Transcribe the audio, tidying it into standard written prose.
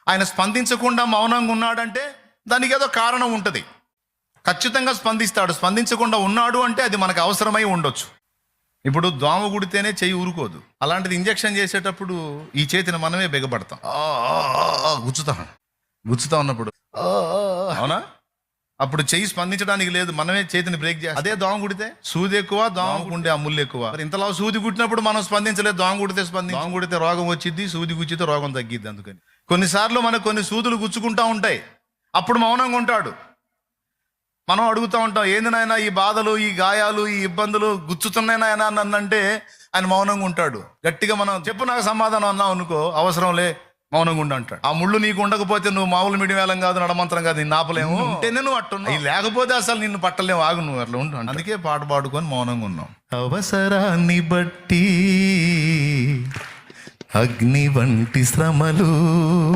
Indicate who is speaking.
Speaker 1: ఆయన స్పందించకుండా మౌనంగా ఉన్నాడంటే దానికి ఏదో కారణం ఉంటుంది. ఖచ్చితంగా స్పందిస్తాడు. స్పందించకుండా ఉన్నాడు అంటే అది మనకు అవసరమై ఉండొచ్చు. ఇప్పుడు దోమ కుడితేనే చెయ్యి ఊరుకోదు. అలాంటిది ఇంజెక్షన్ చేసేటప్పుడు ఈ చేతిని మనమే బిగబడతాం. గుచ్చుతా ఉన్నప్పుడు అవునా, అప్పుడు చెయ్యి స్పందించడానికి లేదు, మనమే చేతిని బ్రేక్ చేస్తాం. అదే దోమ కుడితే సూది ఎక్కువ, దోమకుండే ఆ ముళ్ళు ఎక్కువ. ఇంతలా సూది కుట్టినప్పుడు మనం స్పందించలేదు, దోమ కుడితే రోగం వచ్చింది, సూది గుచ్చితే రోగం తగ్గిద్ది. అందుకని కొన్నిసార్లు మనకు కొన్ని సూదులు గుచ్చుకుంటా ఉంటాయి, అప్పుడు మౌనంగా ఉంటాడు. మనం అడుగుతూ ఉంటాం, ఏంది నాయన ఈ బాధలు, ఈ గాయాలు, ఈ ఇబ్బందులు గుచ్చుతున్నాయి నాయన అన్నంటే ఆయన మౌనంగా ఉంటాడు. గట్టిగా మనం చెప్పు నాకు సమాధానం అన్నావు అనుకో, అవసరంలే మౌనంగా ఉండి అంటాడు. ఆ ముళ్ళు నీకు ఉండకపోతే నువ్వు మామూలు మిడివేలం కాదు, నడమంత్రం కాదు, నిన్ను ఆపలేము. ఉంటేనే నువ్వు అట్టున్నావు, లేకపోతే అసలు నిన్ను పట్టలేము, ఆగు నువ్వు అట్లా ఉంటు. అందుకే పాట పాడుకొని మౌనంగా ఉన్నాం. అవసరాన్ని బట్టి అగ్ని వంటి శ్రమలు